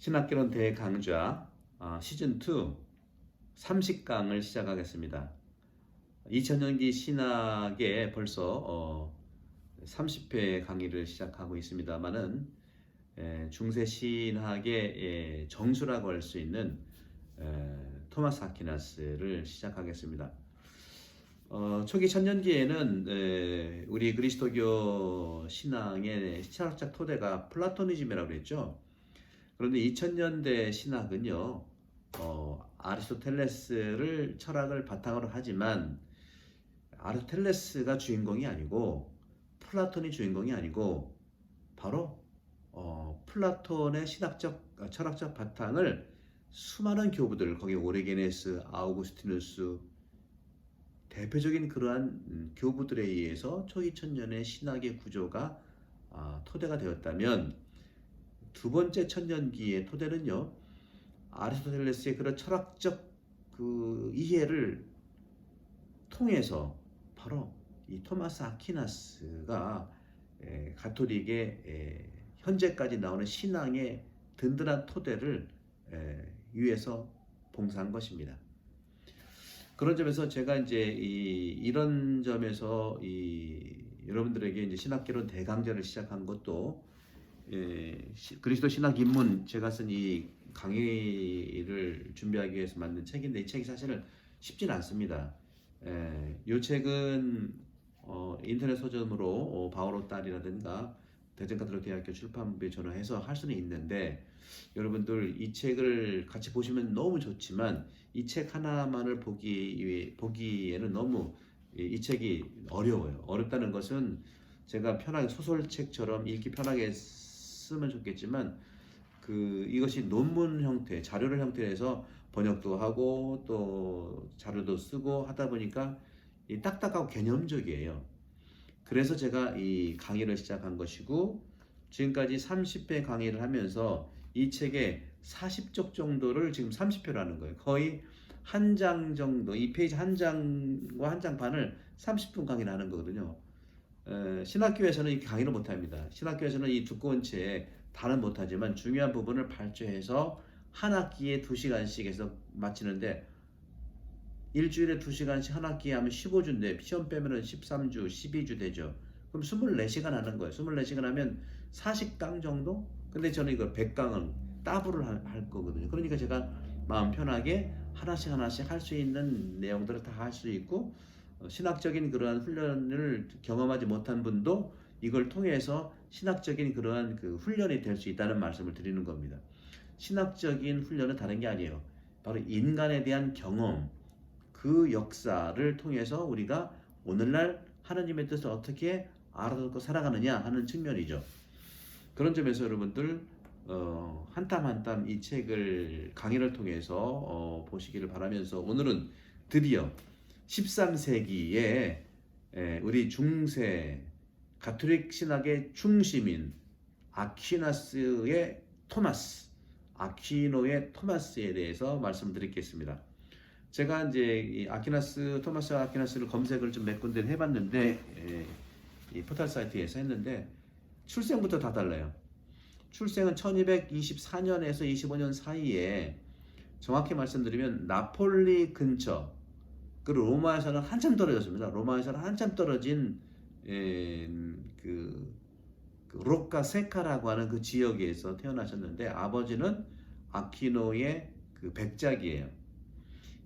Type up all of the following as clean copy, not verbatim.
신학개론 대강좌 시즌2 30강을 시작하겠습니다. 2000년기 신학에 벌써 30회 강의를 시작하고 있습니다만은 중세 신학의 정수라고 할 수 있는 토마스 아퀴나스를 시작하겠습니다. 초기 천년기에는 우리 그리스도교 신앙의 신학적 토대가 플라토니즘이라고 했죠. 그런데 2000년대 신학은요, 아리스토텔레스를 철학을 바탕으로 하지만 아리스토텔레스가 주인공이 아니고 플라톤이 주인공이 아니고 바로 플라톤의 신학적 철학적 바탕을 수많은 교부들, 거기 오리게네스, 아우구스티누스 대표적인 그러한 교부들에 의해서 초기 천년의 신학의 구조가 토대가 되었다면, 두 번째 천년기의 토대는요, 아리스토텔레스의 그런 철학적 이해를 통해서 바로 이 토마스 아퀴나스가 가톨릭의 현재까지 나오는 신앙의 든든한 토대를 위해서 봉사한 것입니다. 그런 점에서 제가 이제 이런 점에서 여러분들에게 이제 신학개론 대강좌를 시작한 것도 그리스도 신학 입문, 제가 쓴 이 강의를 준비하기 위해서 만든 책인데, 이 책이 사실은 쉽지는 않습니다. 이 책은 인터넷 서점으로 바오로 딸이라든가 대전가톨릭대학교 출판부에 전화해서 할 수는 있는데, 여러분들 이 책을 같이 보시면 너무 좋지만 이 책 하나만을 보기에는 너무 이 책이 어려워요. 어렵다는 것은 제가 편하게 소설책처럼 읽기 편하게 쓰면 좋겠지만, 이것이 논문 형태, 자료를 형태에서 번역도 하고 또 자료도 쓰고 하다 보니까 딱딱하고 개념적이에요. 그래서 제가 이 강의를 시작한 것이고, 지금까지 30회 강의를 하면서 이 책의 40쪽 정도를 지금 30회로 하는 거예요. 거의 한 장 정도, 이 페이지 한 장과 한 장 반을 30분 강의를 하는 거거든요. 신학교에서는 이 강의를 못합니다. 신학교에서는 이 두꺼운 책 다는 못하지만 중요한 부분을 발췌해서 한 학기에 2시간씩 해서 마치는데, 일주일에 2시간씩 한 학기에 하면 15주인데 시험 빼면은 13주, 12주 되죠. 그럼 24시간 하는 거예요. 24시간 하면 40강 정도? 근데 저는 이걸 100강은 따블을 할 거거든요. 그러니까 제가 마음 편하게 하나씩 할 수 있는 내용들을 다 할 수 있고, 신학적인 그러한 훈련을 경험하지 못한 분도 이걸 통해서 신학적인 그러한 훈련이 될 수 있다는 말씀을 드리는 겁니다. 신학적인 훈련은 다른 게 아니에요. 바로 인간에 대한 경험, 그 역사를 통해서 우리가 오늘날 하나님의 뜻을 어떻게 알아듣고 살아가느냐 하는 측면이죠. 그런 점에서 여러분들 한 땀 한 땀 이 책을 강의를 통해서 보시기를 바라면서, 오늘은 드디어 13세기에 우리 중세 가톨릭 신학의 중심인 아퀴나스의 아퀴노의 토마스에 대해서 말씀드리겠습니다. 제가 이제 이 토마스 아퀴나스를 검색을 좀 몇 군데 해봤는데, 이 포털 사이트에서 했는데 출생부터 다 달라요. 출생은 1224년에서 25년 사이에, 정확히 말씀드리면 나폴리 근처, 그리고 로마에서는 한참 떨어졌습니다. 로마에서는 한참 떨어진 로카 세카라고 하는 그 지역에서 태어나셨는데, 아버지는 아퀴노의 백작이에요.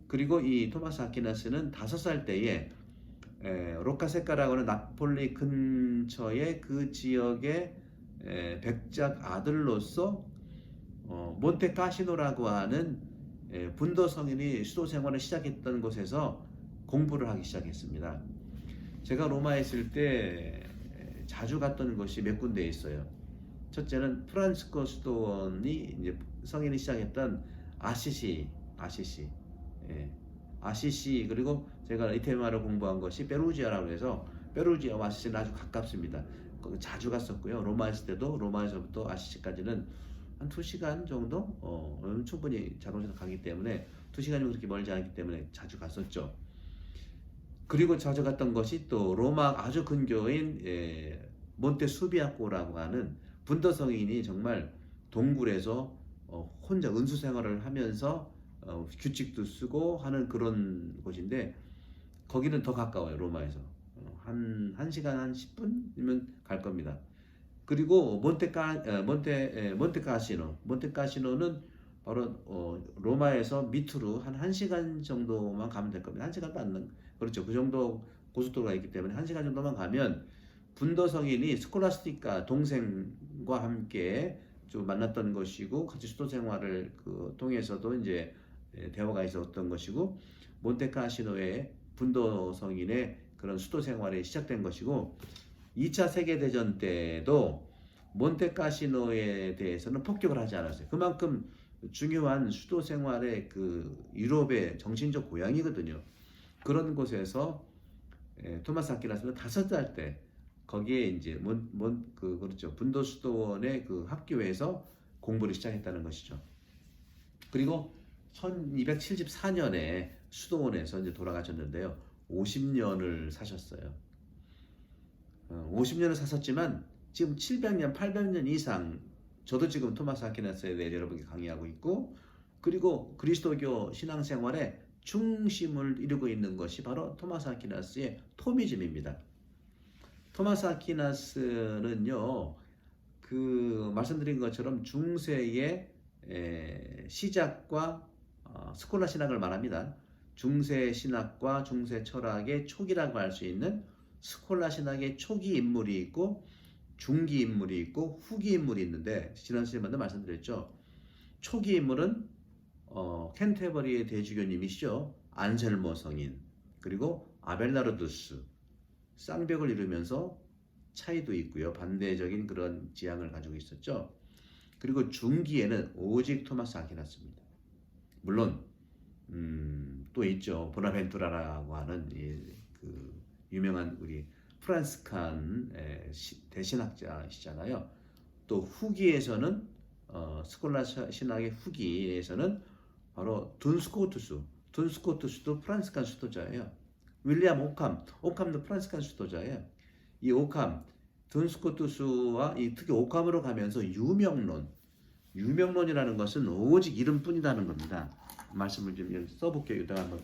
그리고 이 토마스 아퀴나스는 5살 때에 로카 세카라고 하는 나폴리 근처의 그 지역의 백작 아들로서 몬테카시노라고 하는 분도 성인이 수도 생활을 시작했던 곳에서 공부를 하기 시작했습니다. 제가 로마에 있을 때 자주 갔던 곳이 몇 군데 있어요. 첫째는 프란치스코 수도원이 이제 성인이 시작했던 아시시, 그리고 제가 이태리말을 공부한 것이 페루지아라고 해서, 페루지아와 아시시는 아주 가깝습니다. 거기 자주 갔었고요. 로마 있을 때도 로마에서부터 아시시까지는 한 2시간 정도 충분히 자동차로 가기 때문에, 2시간이면 그렇게 멀지 않기 때문에 자주 갔었죠. 그리고 자주 갔던 것이 또 로마 아주 근교인 몬테수비아코라고 하는 분도 성인이 정말 동굴에서 혼자 은수 생활을 하면서 규칙도 쓰고 하는 그런 곳인데 거기는 더 가까워요. 로마에서 한 1시간 한 10분이면 갈 겁니다. 그리고 몬테카시노는 바로 로마에서 밑으로 한 1시간 정도만 가면 될 겁니다. 1시간도 안 남, 그렇죠. 그 정도 고속도로가 있기 때문에 1시간 정도만 가면 분도 성인이 스콜라스티카 동생과 함께 좀 만났던 것이고 같이 수도 생활을 통해서도 이제 대화가 있었던 것이고 몬테카시노의 분도 성인의 그런 수도 생활이 시작된 것이고 2차 세계대전 때도 몬테카시노에 대해서는 폭격을 하지 않았어요. 그만큼 중요한 수도 생활의 유럽의 정신적 고향이거든요. 그런 곳에서 토마스 아퀴나스는 5살 때 거기에 이제 그렇죠. 분도 수도원의 학교에서 공부를 시작했다는 것이죠. 그리고 1274년에 수도원에서 이제 돌아가셨는데요. 50년을 사셨어요. 50년을 사셨지만 지금 700년, 800년 이상 저도 지금 토마스 아퀴나스에 대해 여러분께 강의하고 있고 그리고 그리스도교 신앙생활의 중심을 이루고 있는 것이 바로 토마스 아퀴나스의 토미즘입니다. 토마스 아퀴나스는요, 말씀드린 것처럼 중세의 시작과 스콜라 신학을 말합니다. 중세 신학과 중세 철학의 초기라고 할 수 있는 스콜라 신학의 초기 인물이 있고 중기 인물이 있고 후기 인물이 있는데 지난 시간에도 말씀드렸죠. 초기 인물은 캔테버리의 대주교님이시죠. 안셀모 성인 그리고 아벨라르두스 쌍벽을 이루면서 차이도 있고요. 반대적인 그런 지향을 가지고 있었죠. 그리고 중기에는 오직 토마스 아퀴나스입니다. 물론 또 있죠. 보나벤투라라고 하는 유명한 우리 프란스칸 대신학자시잖아요. 또 후기에서는 스콜라 신학의 후기에서는 바로 둔스코투스도 프란스칸 수도자예요. 윌리엄 오캄도 프란스칸 수도자예요. 이 오캄, 둔스코투스와 특히 오캄으로 가면서 유명론이라는 것은 오직 이름뿐이라는 겁니다. 말씀을 좀 써볼게요. 이따가 한번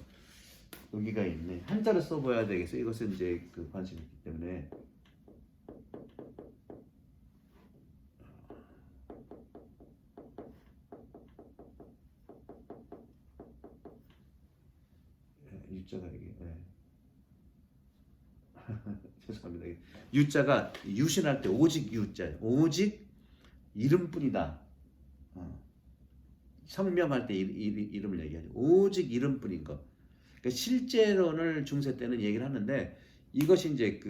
여기가 있네. 한자를 써봐야 되겠어요. 이것은 이제 관심이 있기 때문에. 유자가 이게 죄송합니다. 유자가 유신할 때 오직 유자, 오직 이름뿐이다. 성명할 때 이름을 얘기하죠. 오직 이름뿐인 것. 그러니까 실제론을 중세 때는 얘기를 하는데 이것이 이제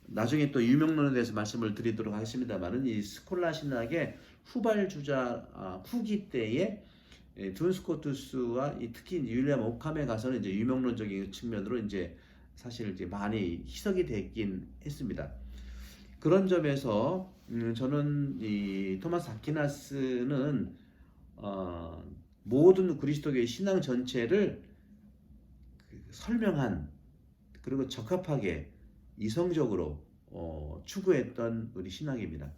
나중에 또 유명론에 대해서 말씀을 드리도록 하겠습니다만은 이 스콜라 신학의 후발주자 후기 때에 둔스코투스와 특히 윌리엄 오캄에 가서는 이제 유명론적인 측면으로 이제 사실 이제 많이 희석이 됐긴 했습니다. 그런 점에서 저는 이 토마스 아퀴나스는 모든 그리스도교의 신앙 전체를 설명한 그리고 적합하게 이성적으로 추구했던 우리 신학입니다.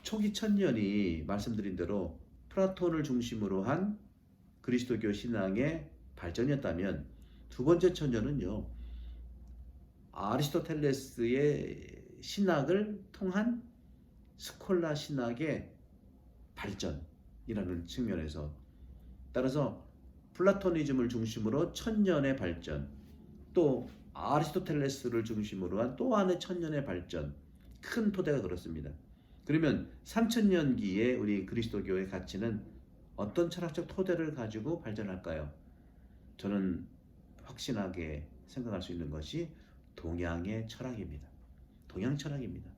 초기 천년이 말씀드린 대로 플라톤을 중심으로 한 그리스도교 신앙의 발전이었다면 두 번째 천년은요 아리스토텔레스의 신학을 통한 스콜라 신학의 발전이라는 측면에서 따라서 플라토니즘을 중심으로 천년의 발전 또 아리스토텔레스를 중심으로 한 또 하나의 천년의 발전 큰 토대가 그렇습니다. 그러면 3000년기에 우리 그리스도교의 가치는 어떤 철학적 토대를 가지고 발전할까요? 저는 확신하게 생각할 수 있는 것이 동양의 철학입니다. 동양 철학입니다.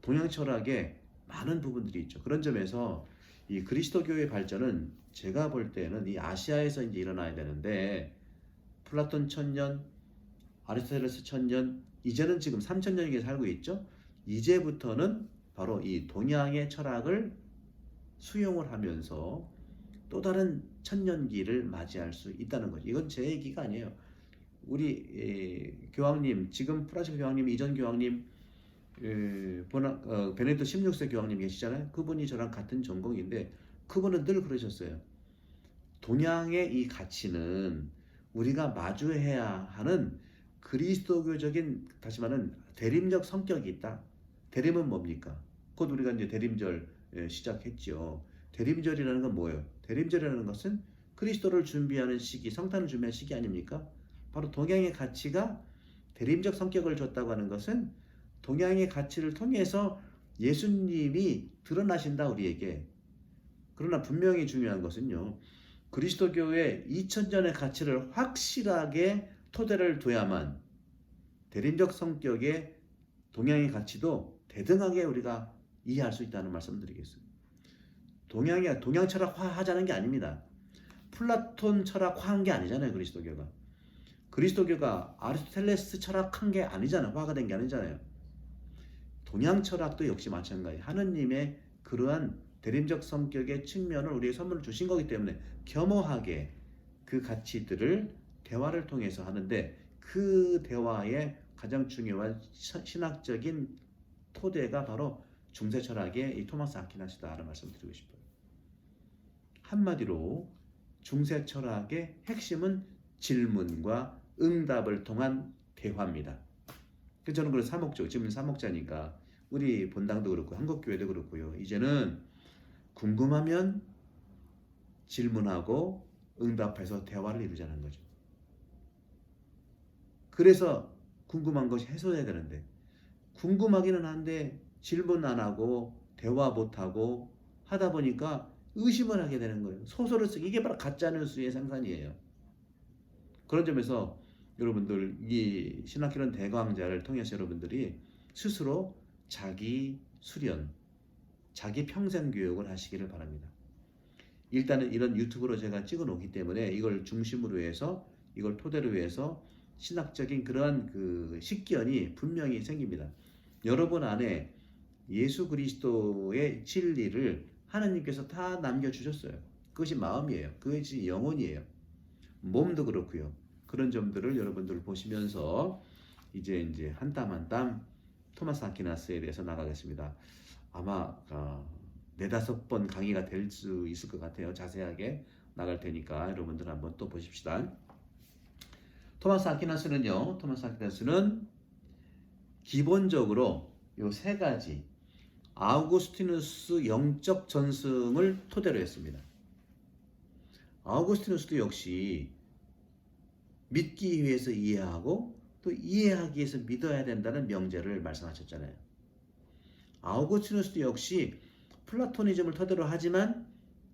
동양 철학에 많은 부분들이 있죠. 그런 점에서 이 그리스도교의 발전은 제가 볼 때는 이 아시아에서 이제 일어나야 되는데 플라톤 1000년, 아리스토텔레스 1000년, 이제는 지금 3000년에 살고 있죠. 이제부터는 바로 이 동양의 철학을 수용을 하면서 또 다른 천년기를 맞이할 수 있다는 거죠. 이건 제 얘기가 아니에요. 우리 교황님, 지금 프란시스 교황님, 이전 교황님 베네딕토 16세 교황님 계시잖아요. 그분이 저랑 같은 전공인데 그분은 늘 그러셨어요. 동양의 이 가치는 우리가 마주해야 하는 그리스도교적인, 다시 말하는 대림적 성격이 있다. 대림은 뭡니까? 곧 우리가 이제 대림절 시작했죠. 대림절이라는 건 뭐예요? 대림절이라는 것은 그리스도를 준비하는 시기, 성탄을 준비하는 시기 아닙니까? 바로 동양의 가치가 대림적 성격을 줬다고 하는 것은 동양의 가치를 통해서 예수님이 드러나신다, 우리에게. 그러나 분명히 중요한 것은요, 그리스도교의 2000년의 가치를 확실하게 토대를 둬야만 대림적 성격의 동양의 가치도 대등하게 우리가 이해할 수 있다는 말씀드리겠습니다. 동양 철학화 하자는 게 아닙니다. 플라톤 철학화한 게 아니잖아요. 그리스도교가 아리스토텔레스 철학한 게 아니잖아요. 화가 된 게 아니잖아요. 동양 철학도 역시 마찬가지. 하느님의 그러한 대림적 성격의 측면을 우리에게 선물을 주신 거기 때문에 겸허하게 그 가치들을 대화를 통해서 하는데, 그 대화의 가장 중요한 신학적인 토대가 바로 중세 철학의 이 토마스 아퀴나스다라는 말씀을 드리고 싶어요. 한마디로 중세 철학의 핵심은 질문과 응답을 통한 대화입니다. 저는 그래서 질문 사목자니까 우리 본당도 그렇고 한국교회도 그렇고요. 이제는 궁금하면 질문하고 응답해서 대화를 이루자는 거죠. 그래서 궁금한 것이 해소돼야 되는데, 궁금하기는 한데 질문 안 하고 대화 못 하고 하다 보니까 의심을 하게 되는 거예요. 소설을 쓰기, 이게 바로 가짜뉴스의 생산이에요. 그런 점에서 여러분들 이 신학기론 대강좌를 통해서 여러분들이 스스로 자기 수련, 자기 평생 교육을 하시기를 바랍니다. 일단은 이런 유튜브로 제가 찍어 놓기 때문에 이걸 중심으로 해서, 이걸 토대로 해서 신학적인 그러한 그 식견이 분명히 생깁니다. 여러분 안에 예수 그리스도의 진리를 하나님께서 다 남겨주셨어요. 그것이 마음이에요. 그것이 영혼이에요. 몸도 그렇고요. 그런 점들을 여러분들 보시면서 이제 한 땀 한 땀 토마스 아퀴나스에 대해서 나가겠습니다. 아마 4-5번 강의가 될 수 있을 것 같아요. 자세하게 나갈 테니까 여러분들 한번 또 보십시다. 토마스 아퀴나스는 기본적으로 요 3가지 아우구스티누스 영적 전승을 토대로 했습니다. 아우구스티누스도 역시 믿기 위해서 이해하고 또 이해하기 위해서 믿어야 된다는 명제를 말씀하셨잖아요. 아우구스티누스도 역시 플라토니즘을 토대로 하지만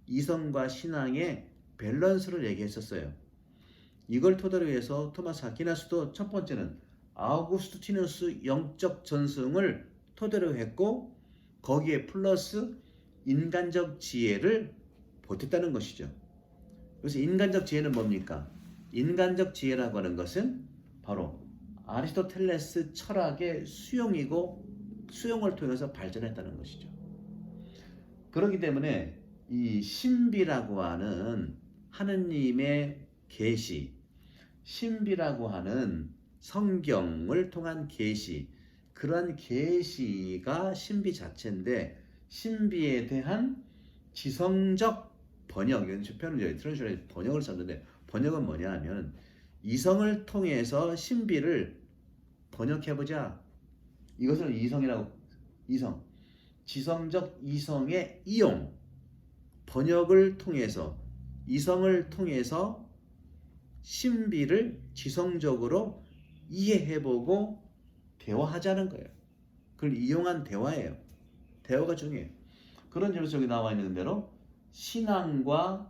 이성과 신앙의 밸런스를 얘기했었어요. 이걸 토대로 해서 토마스 아퀴나스도 첫 번째는 아우구스티누스 영적 전승을 토대로 했고, 거기에 플러스 인간적 지혜를 보탰다는 것이죠. 그래서 인간적 지혜는 뭡니까? 인간적 지혜라고 하는 것은 바로 아리스토텔레스 철학의 수용이고, 수용을 통해서 발전했다는 것이죠. 그렇기 때문에 이 신비라고 하는 하느님의 계시, 신비라고 하는 성경을 통한 계시, 그러한 계시가 신비 자체인데, 신비에 대한 지성적 번역, 표현을 트랜스레이션 번역을 썼는데, 번역은 뭐냐 하면 이성을 통해서 신비를 번역해보자. 이것을 이성, 지성적 이성의 이용, 번역을 통해서, 이성을 통해서 신비를 지성적으로 이해해보고 대화하자는 거예요. 그걸 이용한 대화예요. 대화가 중요해요. 그런 점에서 여기 나와 있는 대로 신앙의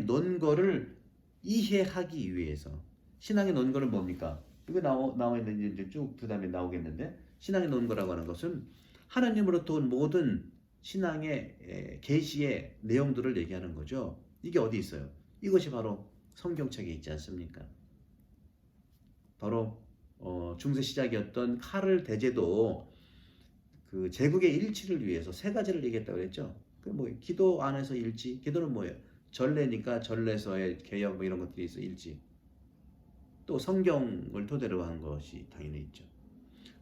논거를 이해하기 위해서, 신앙의 논거는 뭡니까? 이거 나와 있는 이제 쭉 그 다음에 나오겠는데, 신앙의 논거라고 하는 것은 하나님으로부터 온 모든 신앙의 계시의 내용들을 얘기하는 거죠. 이게 어디 있어요? 이것이 바로 성경책에 있지 않습니까? 바로 중세 시작이었던 카를 대제도 그 제국의 일치를 위해서 3가지를 얘기했다고 그랬죠. 그 뭐 기도 안에서 일치, 기도는 뭐예요? 전례니까 전례서의 개혁 뭐 이런 것들이 있어, 일치. 또 성경을 토대로 한 것이 당연히 있죠.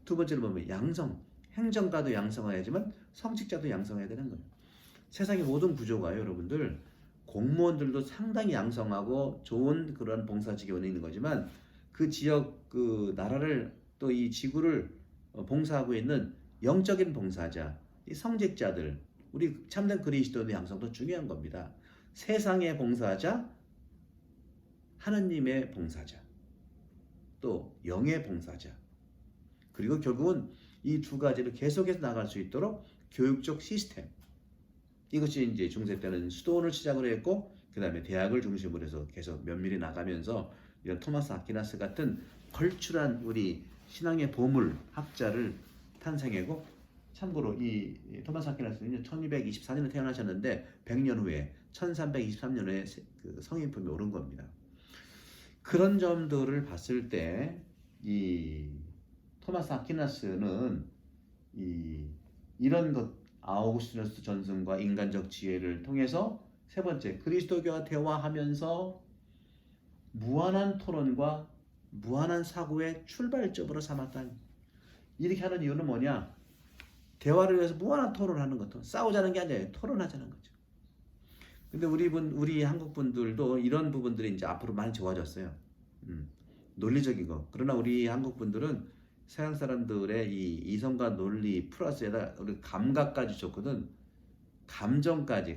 두 번째로 보면 양성, 행정가도 양성해야지만 성직자도 양성해야 되는 거예요. 세상의 모든 구조가 여러분들 공무원들도 상당히 양성하고 좋은 그런 봉사직원이 있는 거지만 그 지역 그 나라를 또 이 지구를 봉사하고 있는 영적인 봉사자, 이 성직자들, 우리 참된 그리스도인의 양성도 중요한 겁니다. 세상의 봉사자, 하느님의 봉사자, 또 영의 봉사자, 그리고 결국은 이 두 가지를 계속해서 나갈 수 있도록 교육적 시스템, 이것이 이제 중세 때는 수도원을 시작으로 했고 그 다음에 대학을 중심으로 해서 계속 면밀히 나가면서 이런 토마스 아퀴나스 같은 걸출한 우리 신앙의 보물 학자를 탄생하고, 참고로 이 토마스 아퀴나스는 1224년에 태어나셨는데 100년 후에 1323년에 그 성인품에 오른 겁니다. 그런 점들을 봤을 때 이 토마스 아퀴나스는 이런 것, 아우구스티누스 전승과 인간적 지혜를 통해서 세 번째, 그리스도교와 대화하면서 무한한 토론과 무한한 사고의 출발점으로 삼았다. 이렇게 하는 이유는 뭐냐? 대화를 위해서 무한한 토론을 하는 것도, 싸우자는 게 아니에요. 토론하자는 거죠. 근데 우리 한국 분들도 이런 부분들이 이제 앞으로 많이 좋아졌어요. 논리적인 거. 그러나 우리 한국 분들은 서양 사람들의 이 이성과 논리 플러스에다 우리 감각까지 좋거든. 감성까지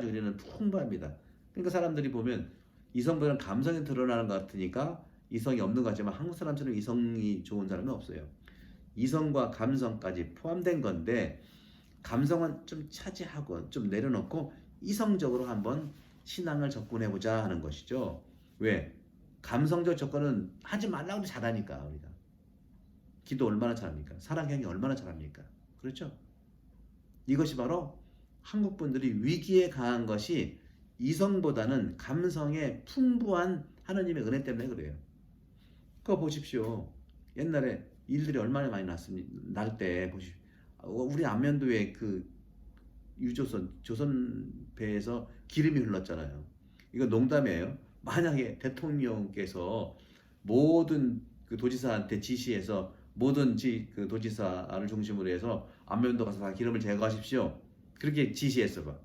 우리는 풍부합니다. 그러니까 사람들이 보면 이성보다는 감성이 드러나는 것 같으니까 이성이 없는 것 같지만 한국 사람처럼 이성이 좋은 사람은 없어요. 이성과 감성까지 포함된 건데 감성은 좀 차지하고 좀 내려놓고 이성적으로 한번 신앙을 접근해보자 하는 것이죠. 왜? 감성적 접근은 하지 말라고 해도 잘하니까. 우리가 기도 얼마나 잘합니까? 사랑행위 얼마나 잘합니까? 그렇죠? 이것이 바로 한국 분들이 위기에 강한 것이 이성보다는 감성의 풍부한 하느님의 은혜 때문에 그래요. 그거 보십시오. 옛날에 일들이 얼마나 많이 날 때 보십시오. 우리 안면도에 그 조선 배에서 기름이 흘렀잖아요. 이거 농담이에요. 만약에 대통령께서 모든 그 도지사한테 지시해서 모든 그 도지사를 중심으로 해서 안면도 가서 다 기름을 제거하십시오, 그렇게 지시했어 봐.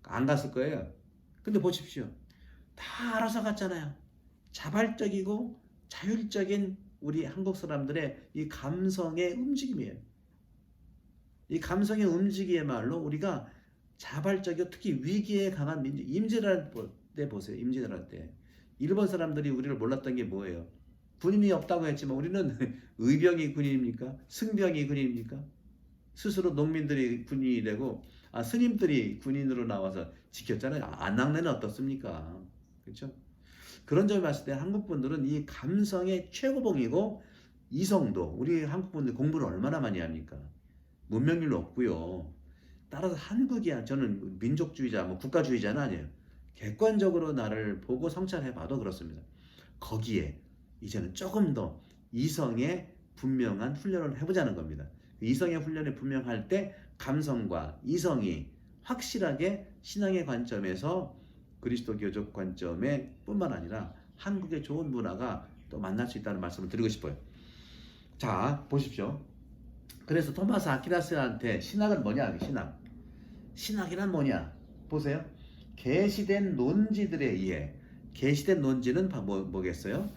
안 갔을 거예요. 근데 보십시오. 다 알아서 갔잖아요. 자발적이고 자율적인 우리 한국 사람들의 이 감성의 움직임이에요. 이 감성의 움직임이야말로 우리가 자발적이고 특히 위기에 강한 임진왜란 때 보세요. 임진왜란 때 일본 사람들이 우리를 몰랐던 게 뭐예요? 군인이 없다고 했지만 우리는 의병이 군인입니까? 승병이 군인입니까? 스스로 농민들이 군인이 되고 스님들이 군인으로 나와서 지켰잖아요. 안낙내는 어떻습니까? 그렇죠? 그런 점에 봤을 때 한국 분들은 이 감성의 최고봉이고, 이성도 우리 한국 분들 공부를 얼마나 많이 합니까? 문명률 높고요. 따라서 한국이야, 저는 민족주의자, 국가주의자는 아니에요. 객관적으로 나를 보고 성찰해봐도 그렇습니다. 거기에 이제는 조금 더 이성의 분명한 훈련을 해보자는 겁니다. 이성의 훈련이 분명할 때 감성과 이성이 확실하게 신앙의 관점에서 그리스도교적 관점에 뿐만 아니라 한국의 좋은 문화가 또 만날 수 있다는 말씀을 드리고 싶어요. 자, 보십시오. 그래서 토마스 아퀴나스한테 신학은 뭐냐? 신학이란 뭐냐? 보세요. 계시된 논지들에 의해, 계시된 논지는 뭐겠어요?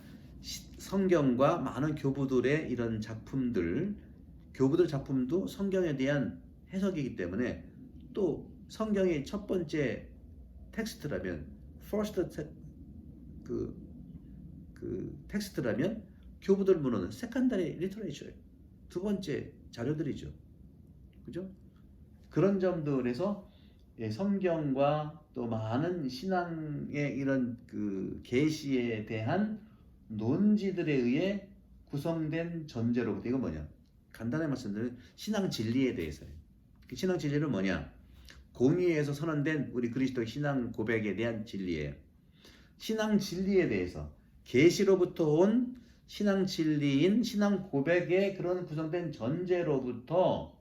성경과 많은 교부들의 이런 작품들, 교부들 작품도 성경에 대한 해석이기 때문에, 또 성경의 첫 번째 텍스트라면 텍스트라면 교부들 문헌은 secondary literature, 두 번째 자료들이죠. 그죠? 그런 점들에서 성경과 또 많은 신앙의 이런 그 계시에 대한 논지들에 의해 구성된 전제로부터, 이건 뭐냐? 간단하게 말씀드리면 신앙 진리에 대해서예요. 그 신앙 진리는 뭐냐? 공의에서 선언된 우리 그리스도의 신앙 고백에 대한 진리예요. 신앙 진리에 대해서 계시로부터 온 신앙 진리인 신앙 고백의 그런 구성된 전제로부터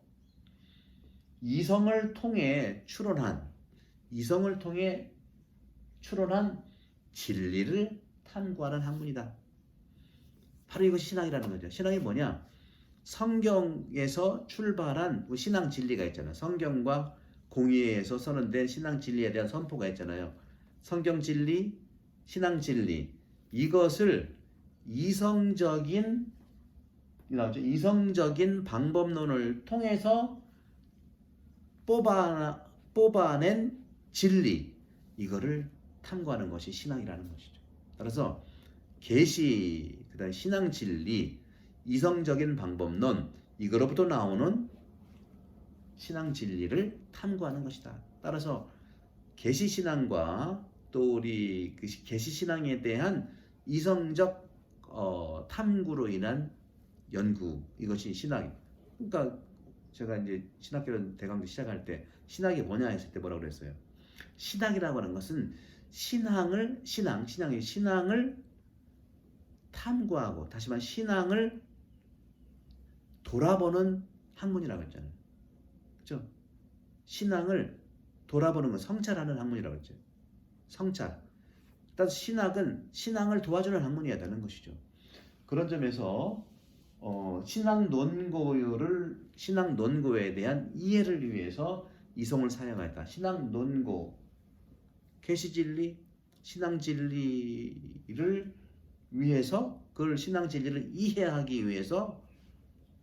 이성을 통해 추론한 진리를 탐구하는 학문이다. 바로 이것이 신앙이라는 거죠. 신앙이 뭐냐? 성경에서 출발한 신앙 진리가 있잖아요. 성경과 공의에서 선언된 신앙 진리에 대한 선포가 있잖아요. 성경 진리, 신앙 진리, 이것을 이성적인 방법론을 통해서 뽑아낸 진리, 이거를 탐구하는 것이 신앙이라는 것이죠. 따라서 계시, 그다음 신앙 진리, 이성적인 방법론, 이거로부터 나오는 신앙 진리를 탐구하는 것이다. 따라서 계시 신앙과 또 우리 그 계시 신앙에 대한 이성적 탐구로 인한 연구, 이것이 신앙. 그러니까 제가 이제 신학교 대강도 시작할 때 신학이 뭐냐 했을 때 뭐라고 그랬어요? 신학이라고 하는 것은 신앙을 탐구하고, 다시 말해 신앙을 돌아보는 학문이라고 했잖아요. 그렇죠? 신앙을 돌아보는 건 성찰하는 학문이라고 했죠. 성찰. 따라서 신학은 신앙을 도와주는 학문이어야 되는 것이죠. 그런 점에서 신앙 논고에 대한 이해를 위해서 이성을 사용했다. 신앙 논고, 계시 진리, 신앙 진리를 위해서, 그걸 신앙 진리를 이해하기 위해서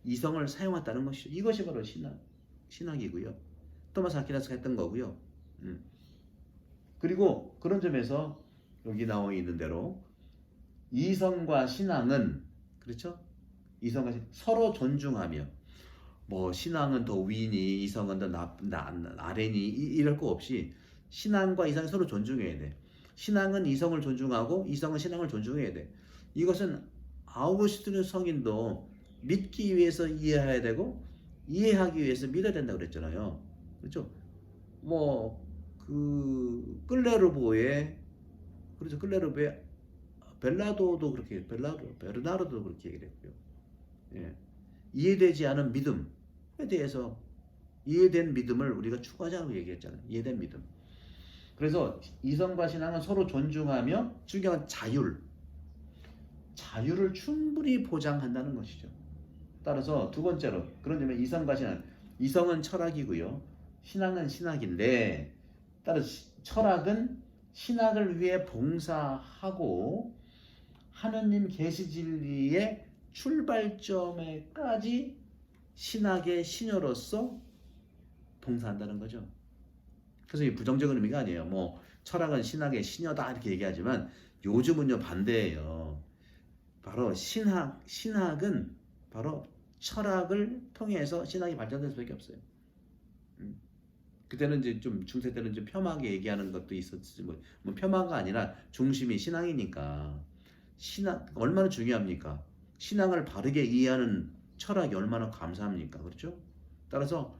이성을 사용했다는 것이죠. 이것이 바로 신학이고요. 토마스 아퀴나스가 했던 거고요. 그리고 그런 점에서 여기 나와 있는 대로 이성과 신앙은, 그렇죠? 이성과 서로 존중하며, 뭐 신앙은 더 위니 이성은 더 아래니 이럴 거 없이 신앙과 이성이 서로 존중해야 돼. 신앙은 이성을 존중하고 이성은 신앙을 존중해야 돼. 이것은 아우구스티누 성인도 믿기 위해서 이해해야 되고 이해하기 위해서 믿어야 된다고 그랬잖아요. 그렇죠? 뭐 그 끌레르보의, 그렇죠? 끌레르보의 베르나르도도 그렇게 얘기를 했고요. 예. 이해되지 않은 믿음에 대해서 이해된 믿음을 우리가 추구하자고 얘기했잖아요. 이해된 믿음. 그래서 이성과 신앙은 서로 존중하며 중요한 자유를 충분히 보장한다는 것이죠. 따라서 두 번째로, 그런 점에 이성과 신앙, 이성은 철학이고요, 신앙은 신학인데, 따라서 철학은 신학을 위해 봉사하고 하느님 계시 진리의 출발점에까지 신학의 신여로서 봉사한다는 거죠. 그래서 이 부정적인 의미가 아니에요. 뭐 철학은 신학의 신여다 이렇게 얘기하지만 요즘은요 반대예요. 바로 신학은 바로 철학을 통해서 신학이 발전될 수밖에 없어요. 그때는 이제 좀 중세 때는 좀 폄하하게 얘기하는 것도 있었지, 뭐 폄하가 아니라 중심이 신앙이니까. 신학 얼마나 중요합니까? 신앙을 바르게 이해하는 철학이 얼마나 감사합니까? 그렇죠? 따라서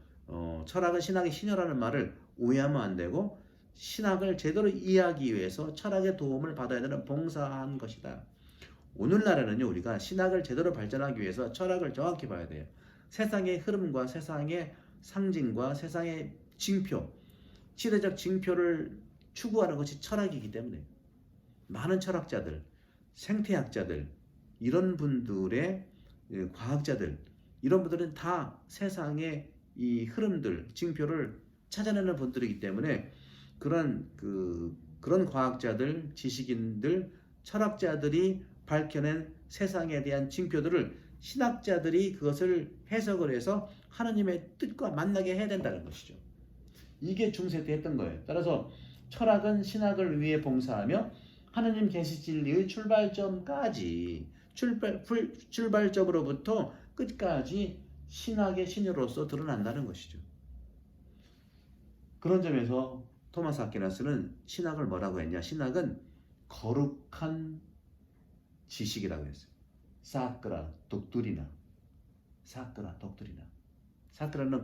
철학은 신학의 신여라는 말을 오해하면 안 되고, 신학을 제대로 이해하기 위해서 철학의 도움을 받아야 되는 봉사한 것이다. 오늘날에는요, 우리가 신학을 제대로 발전하기 위해서 철학을 정확히 봐야 돼요. 세상의 흐름과 세상의 상징과 세상의 징표, 시대적 징표를 추구하는 것이 철학이기 때문에 많은 철학자들, 생태학자들, 이런 분들의 과학자들, 이런 분들은 다 세상의 이 흐름들, 징표를 찾아내는 분들이기 때문에 그런 과학자들, 지식인들, 철학자들이 밝혀낸 세상에 대한 징표들을 신학자들이 그것을 해석을 해서 하나님의 뜻과 만나게 해야 된다는 것이죠. 이게 중세 때 했던 거예요. 따라서 철학은 신학을 위해 봉사하며 하나님 계시 진리의 출발점으로부터 끝까지 신학의 신여로서 드러난다는 것이죠. 그런 점에서 토마스 아퀴나스는 신학을 뭐라고 했냐? 신학은 거룩한 지식이라고 했어요. 사크라 독두리나. 사크라는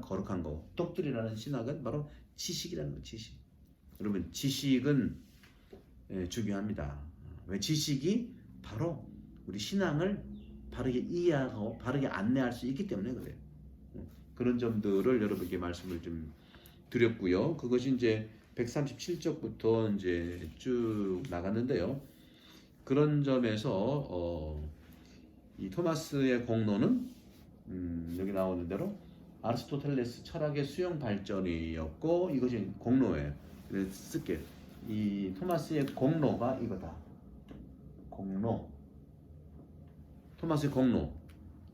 거룩한 거고, 독두리나는 신학은 바로 지식이라는 거. 지식. 여러분, 지식은 중요합니다. 왜? 지식이 바로 우리 신앙을 바르게 이해하고 바르게 안내할 수 있기 때문에 그래요. 그런 점들을 여러분께 말씀을 좀 드렸고요. 그것이 이제 137쪽부터 이제 쭉 나갔는데요. 그런 점에서 이 토마스의 공로는 여기 나오는 대로 아리스토텔레스 철학의 수용 발전이었고 이것이 공로예요. 그래서 쓸게요. 이 토마스의 공로가 이거다. 공로. 토마스의 공로.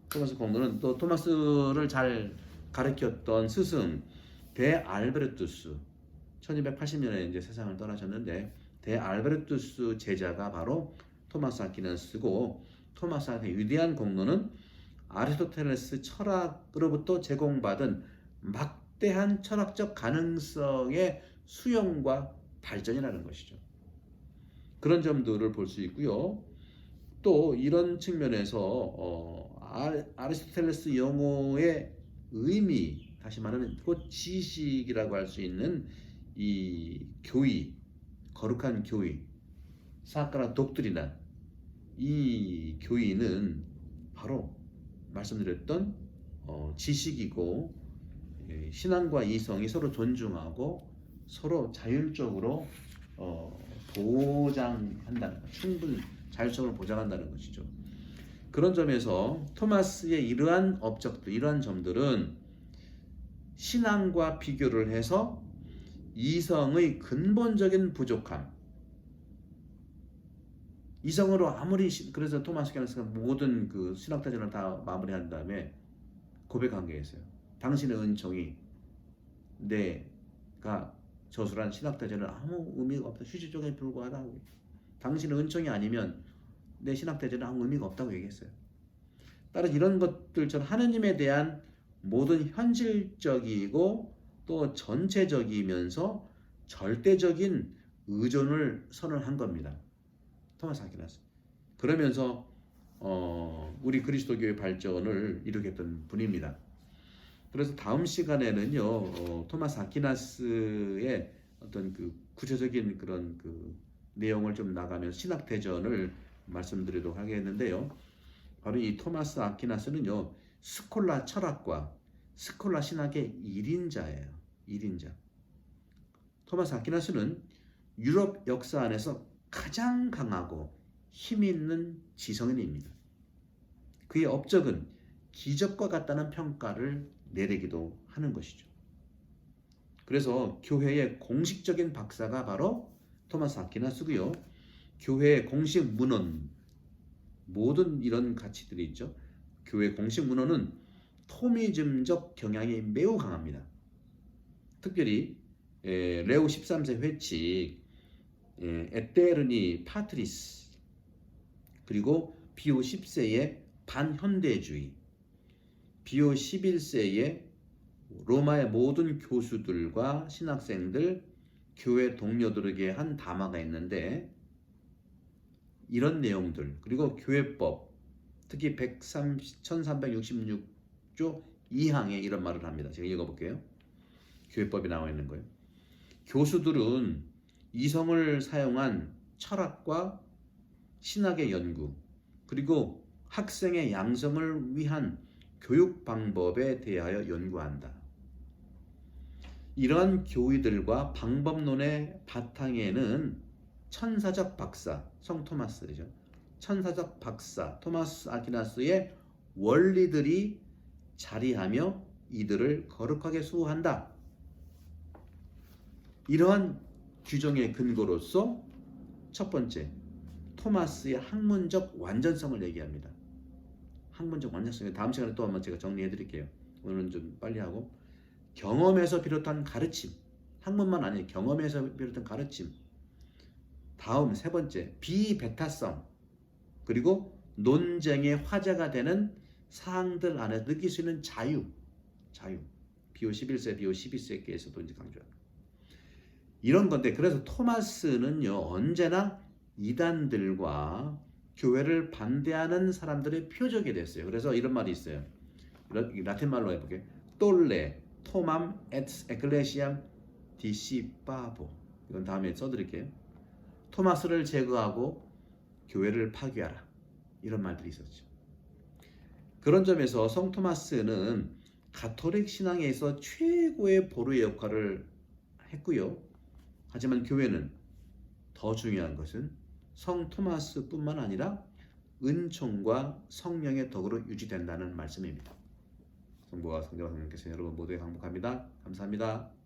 토마스 공로는 또 토마스를 잘 가르쳤던 스승 데알베르투스 1280년에 이제 세상을 떠나셨는데 데알베르투스 제자가 바로 토마스 아퀴나스고 토마스 아퀴나스의 위대한 공로는 아리스토텔레스 철학으로부터 제공받은 막대한 철학적 가능성의 수용과 발전이라는 것이죠. 그런 점들을 볼 수 있고요. 또 이런 측면에서 아리스토텔레스 용어의 의미, 다시 말하면 곧 지식이라고 할 수 있는 이 교의, 거룩한 교의, 사카라 독트리나 이 교의는 바로 말씀드렸던 지식이고 신앙과 이성이 서로 존중하고 서로 자율적으로 보장한다는 것, 충분히 자율성을 보장한다는 것이죠. 그런 점에서 토마스의 이러한 업적들, 이러한 점들은 신앙과 비교를 해서 이성의 근본적인 부족함, 이성으로 아무리 그래서 토마스 아퀴나스가 모든 그 신학대전을 다 마무리한 다음에 고백한 게 있어요. 당신의 은총이 내가 저술한 신학대전은 아무 의미가 없다. 휴지종에 불과하다. 당신의 은총이 아니면 내 신학대전은 아무 의미가 없다고 얘기했어요. 따라서 이런 것들처럼 하느님에 대한 모든 현실적이고 또 전체적이면서 절대적인 의존을 선언한 겁니다. 토마스 아퀴나스. 그러면서 우리 그리스도교의 발전을 이루겠던 분입니다. 그래서 다음 시간에는요 토마스 아퀴나스의 어떤 그 구체적인 그런 그 내용을 좀 나가면서 신학 대전을 말씀드리도록 하겠는데요. 바로 이 토마스 아퀴나스는요 스콜라 철학과 스콜라 신학의 1인자예요. 1인자. 토마스 아퀴나스는 유럽 역사 안에서 가장 강하고 힘 있는 지성인입니다. 그의 업적은 기적과 같다는 평가를 내리기도 하는 것이죠. 그래서 교회의 공식적인 박사가 바로 토마스 아퀴나스고요. 교회의 공식 문헌, 모든 이런 가치들이 있죠. 교회 공식 문헌은 토미즘적 경향이 매우 강합니다. 특별히 레오 13세 회칙, 에테르니 파트리스, 그리고 비오 10세의 반현대주의, 비오 11세의 로마의 모든 교수들과 신학생들, 교회 동료들에게 한 담화가 있는데 이런 내용들, 그리고 교회법, 특히 1366조 2항에 이런 말을 합니다. 제가 읽어볼게요. 교회법이 나와 있는 거예요. 교수들은 이성을 사용한 철학과 신학의 연구, 그리고 학생의 양성을 위한 교육 방법에 대하여 연구한다. 이러한 교의들과 방법론의 바탕에는 천사적 박사, 성 토마스죠. 천사적 박사 토마스 아퀴나스의 원리들이 자리하며 이들을 거룩하게 수호한다. 이러한 규정의 근거로서 첫 번째, 토마스의 학문적 완전성을 얘기합니다. 학문적 완전성. 다음 시간에 또 한번 제가 정리해 드릴게요. 오늘은 좀 빨리 하고, 경험에서 비롯한 가르침, 학문만 아니에요. 경험에서 비롯한 가르침. 다음 세 번째, 비배타성, 그리고 논쟁의 화제가 되는 사항들 안에 느낄 수 있는 자유. 비오 11세, 비오 12세께서도 이제 강조합니다. 이런 건데, 그래서 토마스는요 언제나 이단들과 교회를 반대하는 사람들의 표적이 됐어요. 그래서 이런 말이 있어요. 라틴 말로 해볼게요. 똘레 토맘 에트 에클레시암 디시파보. 이건 다음에 써드릴게요. 토마스를 제거하고 교회를 파괴하라. 이런 말들이 있었죠. 그런 점에서 성 토마스는 가톨릭 신앙에서 최고의 보루의 역할을 했고요. 하지만 교회는 더 중요한 것은 성 토마스뿐만 아니라 은총과 성령의 덕으로 유지된다는 말씀입니다. 성부와 성자와 성령께서 여러분 모두에 항복합니다. 감사합니다.